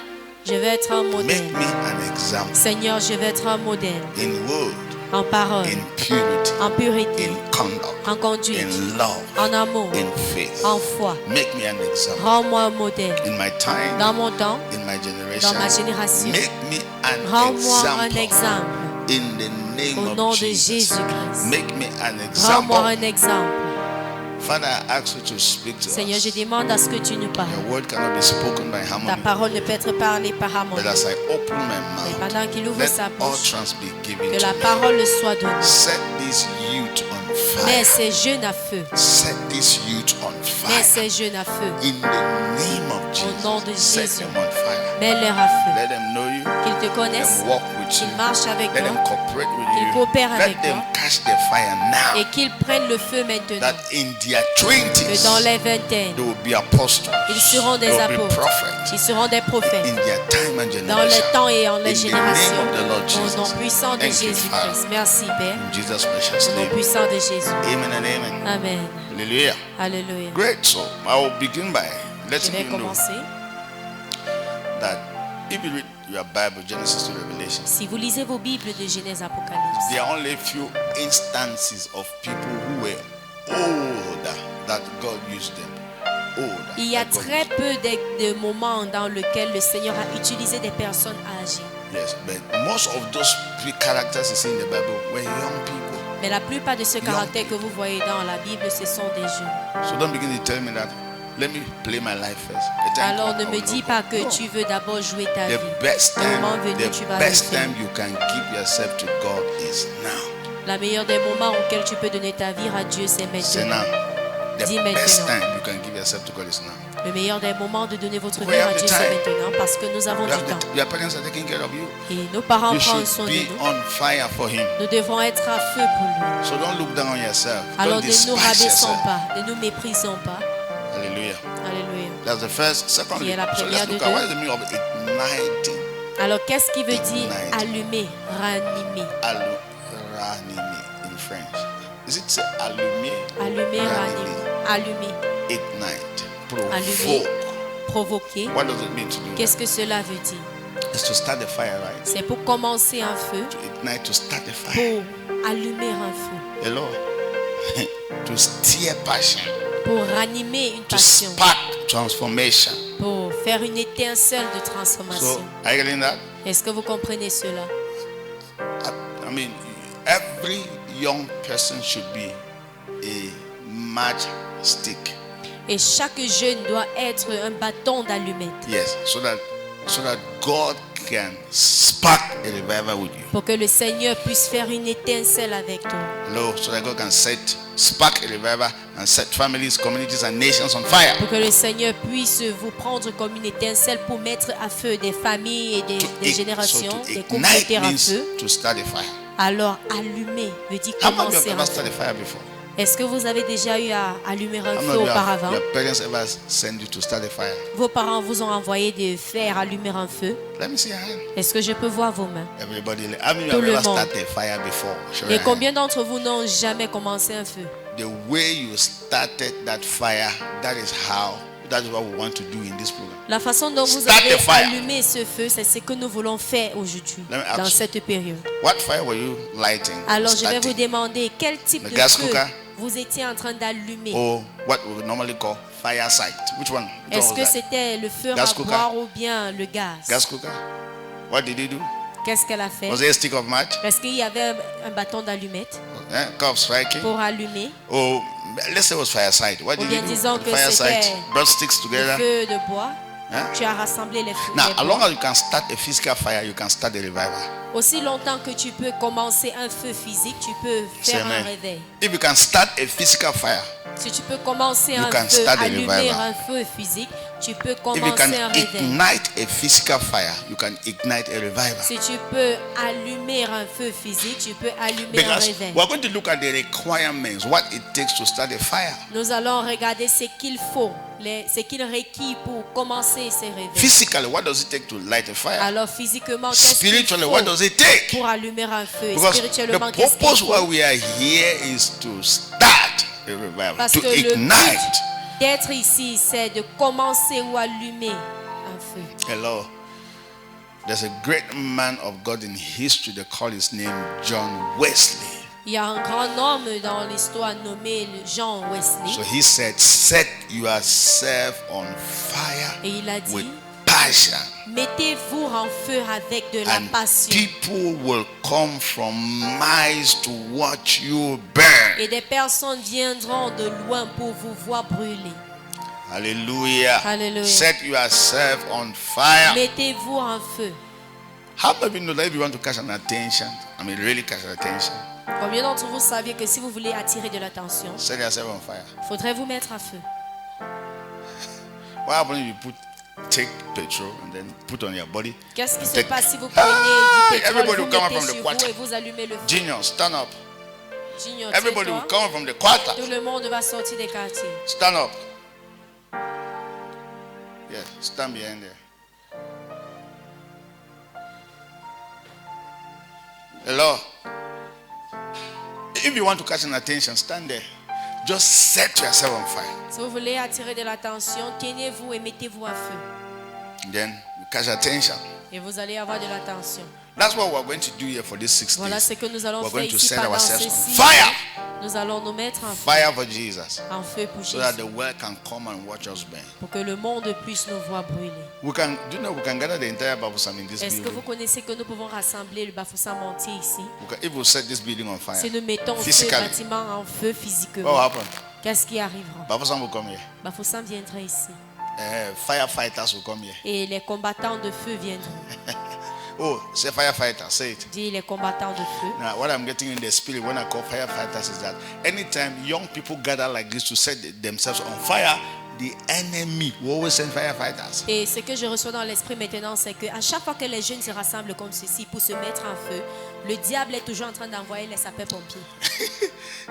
Je veux être un Make modèle. me an example Seigneur, je veux être un modèle. in word, En parole, in purity, en pureté, in conduct, en conduite, in love, en amour, in faith. en foi. Make me an example Rends-moi un modèle. in my time, Dans mon temps, in my generation. dans ma génération. Make me an Rends-moi un example exemple. in the name Au nom of de Jesus. Jésus-Christ. Make me an Rends-moi example. un exemple. Father, I ask you to speak to Seigneur, je us. demande à ce que tu nous parles. Your word cannot be spoken by Ta harmony. parole ne peut être parlée par harmonie. But as I open my Mais mouth, pendant qu'il ouvre let sa all bouche, trust be given que to la me. parole le soit donnée. Set this youth on Mets fire. ces jeunes à feu. Set this youth on Mets fire. ces jeunes à feu. In the name of Jesus. nom de Set Jésus. them on fire. Mets-leur à feu. Let them know you. Qu'ils te Let connaissent, them walk with you. qu'ils marchent avec Let them toi cooperate with qu'ils you. coopèrent Let avec them toi. catch the fire now. et qu'ils prennent le feu maintenant. That in their Que 20s, dans les vingtaines, they will be apostles. ils seront des They will be apôtres. prophets. Ils seront des prophètes. In their time and Dans le generation. temps et en In les the générations. name of the Lord Au nom Jesus. puissant de Thank you, Jésus-Christ. Father. Merci, Père. In Jesus' precious Au nom name. puissant de Jésus. Amen and amen. Amen. Hallelujah. Alléluia. Great. So I will begin by Je letting vais you know commencer. that if you read your Bible, Genesis to Revelation, Si vous lisez vos Bibles de Genèse Apocalypse, there are only a few instances of people who were older that God used them. Older. il y a that God très used them. peu de moments dans lesquels le Seigneur a utilisé des personnes âgées. Yes, but most of those characters you see in the Bible were young people. Mais la plupart de ce caractère que vous voyez dans la Bible, ce sont des jeunes. So don't begin to tell me that. Let me play my life first. The time Alors comes, ne I me will dis know pas God. que No. tu veux d'abord jouer ta The vie. best Le moment time, venu, the tu vas best le faire. time you can give yourself to God is now. La meilleure des moments auxquels tu peux donner ta vie à Dieu, c'est Say maintenant. now. The Dis best maintenant. time you can give yourself to God is now. Le meilleur des moments de donner votre We vie à have the Dieu, c'est time. maintenant parce que nous avons You du have temps. your parents are taking care of you. Et nos parents You prennent should soin de be nous. on fire for Him. Nous devons être à feu pour lui. So don't look down on yourself. Alors Don't ne nous despise rabaissons yourself. pas, ne nous méprisons pas. Hallelujah. Alléluia. That's the first. Secondly, Qui est la so première let's look de at deux. what is the meaning of igniting. Alors qu'est-ce qui veut dire Ignite. allumer, ranimer? Ranime in French. Is it say allumer? Allumer, ranimer. Allumer, Ignite. Allumer. Provoke. provoquer. What does it mean to do Qu'est-ce that? que cela veut dire? It's to start the fire, right? C'est pour commencer un feu, To ignite, to start the fire. pour allumer un feu, Hello. To steer passion. pour ranimer une To passion, spark transformation. pour faire une étincelle de So, transformation. are you getting that? Est-ce que vous comprenez cela? I mean, every young person should be a matchstick. Et chaque jeune doit être un bâton d'allumette Yes, so that God can spark a revival with you. pour que le Seigneur puisse faire une étincelle avec toi. Hello, so that God can spark a revival and set families, communities, and nations on fire. Pour que le Seigneur puisse vous prendre comme une étincelle pour mettre à feu des familles et des générations, So des to communautés ignite à means feu. to start a fire. Alors, allumer veut dire How many of you commencer have un ever feu. started a fire before? Est-ce que vous avez déjà eu à allumer un How many feu of you auparavant? your parents ever send you to start a fire? Vos parents vous ont envoyé de faire allumer un feu. Let me see your hand. Est-ce que je peux voir vos mains? Everybody, how many of Tout you le have ever monde. started a fire before? Show Et your hand. combien d'entre vous n'ont jamais commencé un feu? The way you started that fire, that is what we want to do in this program. La façon dont vous Start avez the fire. allumé ce feu, c'est ce que nous voulons faire aujourd'hui, Let me ask dans you. cette période. What fire were you lighting? Alors, je vais vous starting? demander quel type The de gas feu cooker? vous étiez en train d'allumer. Or what we would normally call fire site. Which one? Which Est-ce one que was that? c'était le feu Gas à cooker? boire ou bien le gaz? Gas cooker? What did he do? Qu'est-ce qu'elle a fait? Was it a stick of match? Est-ce qu'il y avait un bâton d'allumette Cup striking? pour allumer? Or let's say it was fire site. What Ou did bien he do? disons The que fire c'était site brought sticks le together. feu de bois? Hein? Tu as rassemblé les feux. Now, les as bois. long as you can start a physical fire, you can start a revival. Aussi longtemps que tu peux commencer un feu physique, tu peux Say faire un amen. réveil. If you can start a physical fire, Si tu peux commencer You un can feu, start a allumer revival. un feu physique, tu peux if you commencer can un réveil. ignite a physical fire, you can ignite a revival. Si tu peux allumer un feu physique, tu peux allumer un Because réveil. we're going to look at the requirements, what it takes to start a fire. Nous allons regarder ce qu'il faut, ce qu'il requiert pour commencer ces réveils. Physically, what does it take to light a fire? Alors physiquement, qu'est-ce qu'il Spiritually, what faut does it take? pour allumer un feu? Et Because spirituellement, the qu'est-ce qu'il purpose faut? why we are here is to start a revival, Parce to que le but ignite. d'être ici, c'est de commencer ou allumer un feu. Hello. There's a great man of God in history. They call his name John Wesley. Il y a un grand homme dans l'histoire nommé Jean Wesley. So he said, set yourself on fire Et il a dit, with passion, mettez-vous en feu avec de la and passion. people will come from miles to watch you burn. Et des personnes viendront de loin pour vous voir brûler. Hallelujah. Hallelujah. Set yourself on fire. Mettez-vous en feu. How many of you know that if you want to catch an attention, I mean really catch an attention, Combien d'entre vous saviez que si vous voulez attirer de l'attention, set yourself on fire? il faudrait vous mettre à feu? What happens if you put take petrol and then put on your body. Qu'est-ce qui se Take- passe si vous prenez du pétrole, Everybody vous will come mettez out from the sur quarter. vous et vous allumez le feu? Genius, stand up. Junior, Everybody will tiens-toi. come from the quarter. Tout le monde va sortir des quartiers. Stand up. Yeah, stand behind there. Hello. If you want to catch an attention, stand there. Just set yourself on fire. Si vous voulez attirer de l'attention, tenez-vous et mettez-vous à feu. Then you catch attention. Et vous allez avoir de l'attention. That's what we're going to do here for these 6 Voilà ce days. que nous allons We're faire going to ici set pendant ourselves ces on 6 fire. jours. Nous allons nous mettre Fire for Jesus. en feu pour So that Jésus. the world can come and watch us burn. Pour que le monde puisse nous voir brûler. We can, do you know, we can gather the entire Bible in this Est-ce que vous building. connaissez que nous pouvons rassembler le Bafoussam entier ici? If we set this building on fire, Si nous mettons ce physically, bâtiment en feu what will physiquement, happen? qu'est-ce qui arrivera? Bible will come here. Bafoussam viendra ici. Firefighters will come here. Et les combattants de feu viendront. Oh, say firefighters, say it. Dis les combattants de feu. Now, what I'm getting in the spirit when I call firefighters is that anytime young people gather like this to set themselves on fire, the enemy will always send firefighters. Et ce que je reçois dans l'esprit maintenant, c'est qu'à chaque fois que les jeunes se rassemblent comme ceci pour se mettre en feu, le diable est toujours en train d'envoyer les sapeurs-pompiers.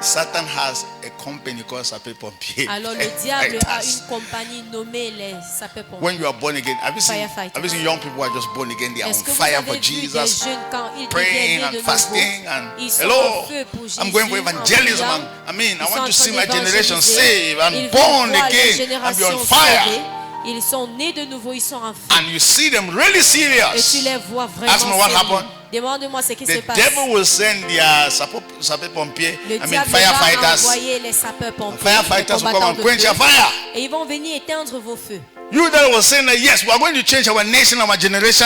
Satan has a company called Sapé Pompier. Alors le diable a une compagnie nommée les sapeurs-pompiers. When you are born again, have you Firefighters. seen young people who are just born again? They are Est-ce on que vous fire avez for vu des Jesus, jeunes quand ils praying deviennent and de nouveau, fasting and ils sont hello. en feu pour Jésus, I'm going for en evangelism. priant. I mean, I Ils sont want en to see train my generation d'évangéliser. saved and Ils born voient les again and be générations on fire. sauvées. Ils sont nés de nouveau, ils sont en feu. And you see them really Et tu serious. les vois vraiment Ask me what sérieux. happened. Demande-moi ce qui se The passe. devil will send their Sapé Pompier, Le I mean diable va firefighters. envoyer les sapeurs-pompiers, Firefighters les will come combattants and de quench feu, your fire. et ils vont venir éteindre vos feux. You that was saying that yes, we are going to change our nation, our generation.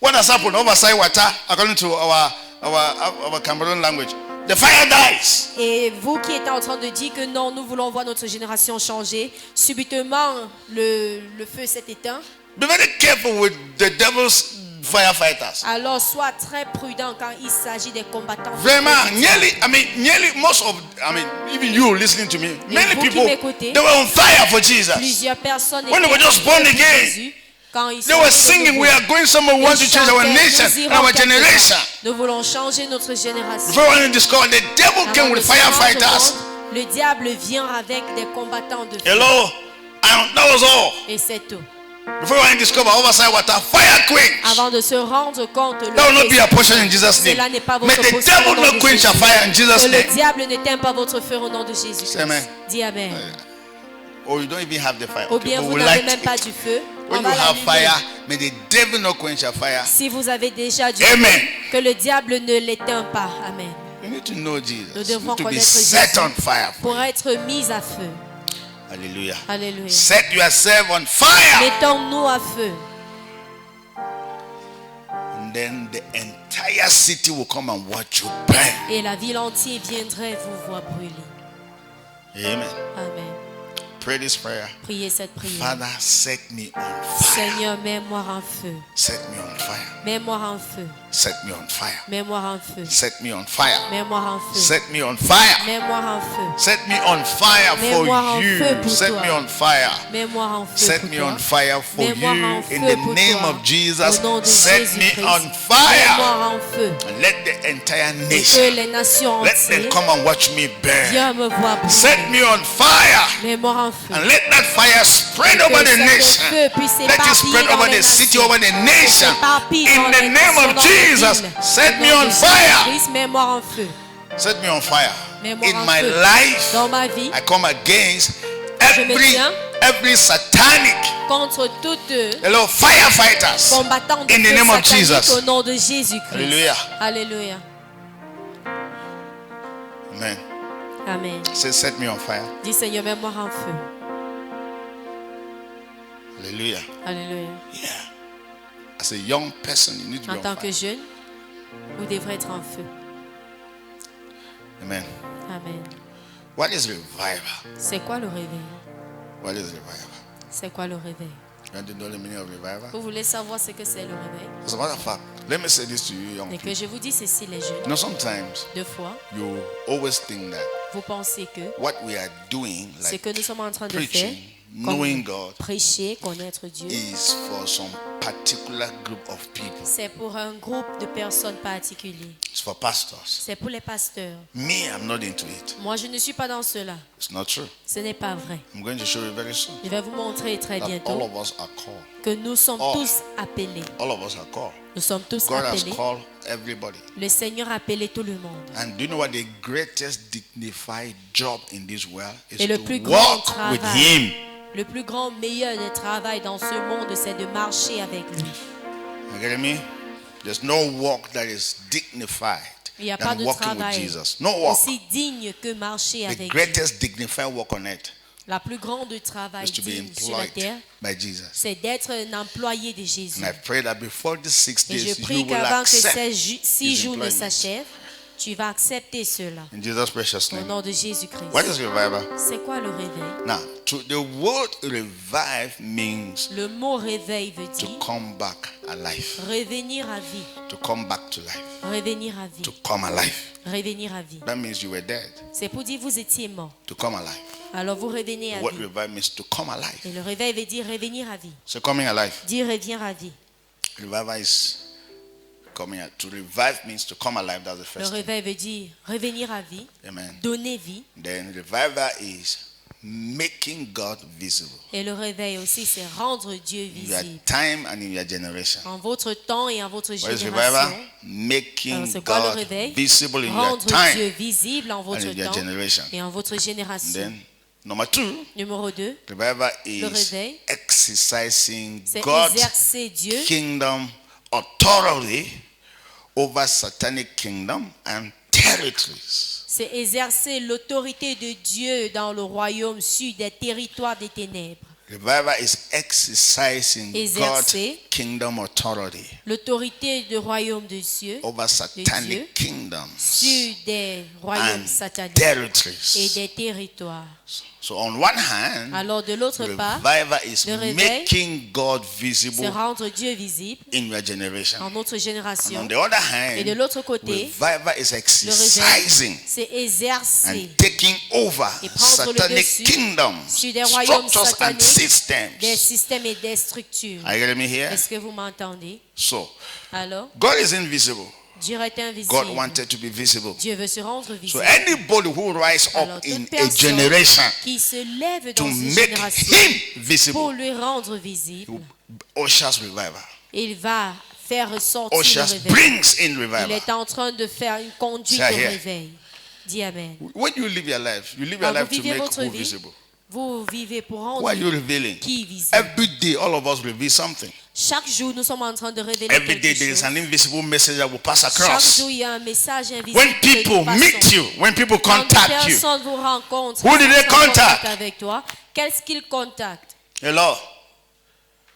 What has happened over Saiwata, according to our Cameroon language? The fire dies. Et vous qui êtes en train de dire que non, nous voulons voir notre génération changer, subitement le feu s'est éteint. Be very careful with the devil's firefighters. Alors sois très prudent quand il s'agit des combattants. de Vraiment, feu. nearly most of, even you listening to me, many vous qui people, m'écoutez, they were on fire for Jesus. Plusieurs personnes When they were étaient just en born feu pour again, Jésus, quand ils They sont were de singing, nouveau. we are going somewhere, we want to Ils change our chantaient, nation nous and irons our quelque generation. part. Nous voulons changer notre génération. Before I discover, the devil came Avant with de se rendre firefighters. compte, le diable vient avec des combattants de feu. Hello? And that was all. Et c'est tout. Before I discover overside water, fire quench. Avant de se rendre compte, le That will not be feu, a portion in Jesus' name. cela n'est pas May votre the portion au devil nom not de quench your Jésus. fire in Jesus' Que le name. diable n'éteint pas votre feu au nom de Jésus. Say amen. Dis Amen. Or you don't even have the fire. Ou Okay, bien but vous we n'avez like même pas it. du feu. When On you va have l'allumer. fire, may the devil not quench your fire. Si vous avez déjà du Amen. feu, que le diable ne l'éteint pas. Amen. You need to know Nous Jesus. You devons need to be connaître set Jésus on fire. pour être mis à feu. Hallelujah. Alléluia. Set yourself on fire. Mettons-nous à feu. And then the entire city will come and watch you burn. Et la ville entière viendrait vous voir brûler. Amen. Amen. Pray this prayer. Priez cette prière. Father, set me on fire. Seigneur, mets-moi en feu. Set me on fire. Mets-moi en feu. Set me on fire. Mets-moi en feu. Set me on fire. Mets-moi en feu. Set me on fire. Mets-moi en feu. Set me on fire Mets-moi en for feu you. pour Set toi. me on fire. Mets-moi en feu Set pour me toi. on fire for Mets-moi en you feu in the pour name toi. of Jesus. Au nom de Set me Jésus-Christ. on fire. Mets-moi en feu. And let the entire Que nation, les nations let them entières come and watch me burn. viennent me voir brûler. Set me on fire. Mets-moi en feu. And let that fire spread over the nation. feu puisse Let it s'éparpiller spread dans over les the city, nations. over the nation. S'éparpille In dans the les name nations, of dans les Jesus, villes. set Au me nom on de fire. Jésus-Christ, mets-moi en feu. Set me on fire. Mets-moi In en my feu. life, Dans ma vie, I come against Je me tiens every satanic, contre toutes hello, firefighters. combattants de In the feu name of sataniques Jesus. au nom de Jésus-Christ. Alléluia. Alléluia. Amen. Amen. Say, set me on fire. Dis Seigneur, mets-moi en feu. Hallelujah. Alléluia. Yeah. As a young person, you need to be En on tant que fire. jeune, vous devrez être en feu. Amen. Amen. What is revival? C'est quoi le réveil? What is revival? C'est quoi le réveil? You want to know the meaning of revival? Vous voulez savoir ce que c'est le réveil? As a matter of fact, let me say this to you, young Et que people. je vous dis ceci, les jeunes. You know, sometimes Deux fois, you always think that vous pensez que what we are doing, ce like que nous sommes en train de faire, preaching, knowing God Prêcher, connaître Dieu, is for some particular group of people. c'est pour un groupe de personnes particuliers. It's for pastors. C'est pour les pasteurs. Me, I'm not into it. Moi, je ne suis pas dans cela. It's not true. Ce n'est pas vrai. I'm going to show you very soon Je vais vous montrer très that all bientôt of us are called. que nous sommes all. tous appelés. All of us are called. Nous sommes tous God has appelés. called everybody. Le Seigneur a appelé tout le monde. And do you know what the greatest dignified job in this world is? Et le To plus grand walk with travail, Him. le plus grand meilleur de travail dans ce monde, c'est de marcher avec lui. You get me? There's no walk that is dignified Il n'y a pas than de walking with travail Jesus. No walk. aussi digne que marcher The avec lui. greatest dignified walk on earth La plus grande travail is to be digne sur la employed terre, by Jesus. c'est d'être un employé de Jésus. And I pray that before these 6 Et je days, prie you will qu'avant que accept ces 6 His jours ne employment. s'achèvent, tu vas accepter cela. In Jesus' precious Au name. nom de Jésus-Christ. What is revival? C'est quoi le réveil? Now, the word revive means Le mot réveil veut to dire come back alive. revenir à vie. To come back to life. Revenir à vie. To come alive. Revenir à vie. That means you were dead. C'est pour dire vous étiez mort. To come alive. Alors vous revenez à What vie. revive means to come alive. Et le réveil veut dire revenir à vie. So coming alive. Dire reviens à vie. Revival is coming out. To revive means to come alive. That's the Le first thing. réveil veut dire revenir à vie, Amen. donner vie. Then revival is making God visible Et le réveil aussi, c'est rendre Dieu in your visible. time and in your generation. En votre temps et en votre What is revival? génération. Making Alors, c'est quoi le God réveil? visible in your Rendre time Dieu visible en and votre in your temps generation. et en votre génération. Then, number 2, Numéro 2, revival le is réveil, exercising c'est God's exercer Dieu, kingdom authority over satanic kingdom and territories. c'est exercer l'autorité de Dieu dans le royaume sur des territoires des ténèbres. Revival is exercising God's Exercer kingdom authority l'autorité du royaume de Dieu over Dieu satanic kingdoms sur des royaumes and sataniques et territories. des territoires. So on one hand, Alors de l'autre part, revival is le réveil, making God c'est visible rendre Dieu visible in your generation. en notre And on génération. the other Et de hand, l'autre côté, revival is le réveil, exercising c'est exercer and taking over et prendre le satanic dessus kingdoms, sur des royaumes structures and sataniques, des systems. systèmes et des structures. Are you getting me here? Est-ce que vous m'entendez? So, Alors, God is invisible. Dieu est invisible. God wanted to be visible. Dieu veut se rendre So visible. anybody who rise Alors, up toute in a personne generation qui se lève to dans une make génération him pour visible lui rendre visible, ushers revival. il va faire ressortir le Ushers réveil. brings in Il revival. est en train de faire une conduite Say au here. réveil. Dis Amen. When you live your life, you live Quand your vous life to vivez make votre who vie, visible. vous vivez pour Who rendre are you revealing? qui visible. Every day, all of us reveal something. Chaque jour, nous sommes en train de révéler Every day, quelque there is chose. an invisible message that will pass Chaque across. jour, il y a un message invisible. When que nous people passons. meet you, when people Quand contact des you, personnes vous rencontrent, Who did they sont en contact? avec toi, qu'est-ce qu'ils contactent? hello,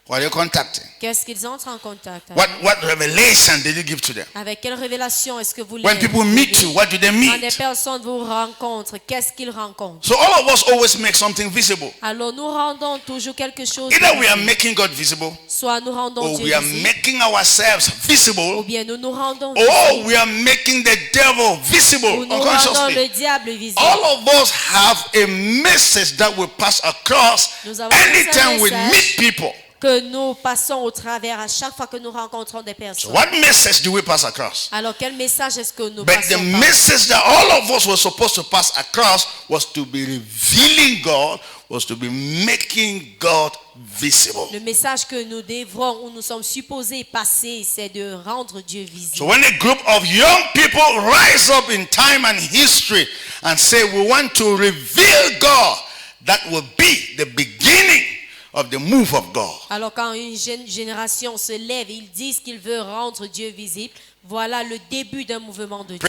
what are you contacting? Qu'est-ce qu'ils entrent en contact avec? What revelation did you give to them? Avec quelle révélation est-ce que vous When les people meet you, what do they Quand des meet? personnes vous rencontrent, qu'est-ce qu'ils rencontrent? So all of us always make something visible. Alors nous rendons toujours quelque chose. Either we are visible. making God visible, Soit nous rendons or Dieu we are visible, making ourselves ou visible, bien nous nous rendons or visible, we are making the devil ou visible nous rendons unconsciously. le diable visible. All of us have a message that will pass across Nous avons tous un anytime we message. meet people. Que nous passons au travers à chaque fois que nous rencontrons des personnes. What message do we pass across? Alors quel message est-ce que nous But passons the par? message that all of us were supposed to pass across was to be revealing God, was to be making God visible. Le message que nous devrons ou nous sommes supposés passer, c'est de rendre Dieu So visible. when a group of young people rise up in time and history and say we want to reveal God, that will be the beginning of the move of God. Alors quand une jeune génération se lève et ils disent qu'ils veulent rendre Dieu visible, voilà le début d'un mouvement de Dieu.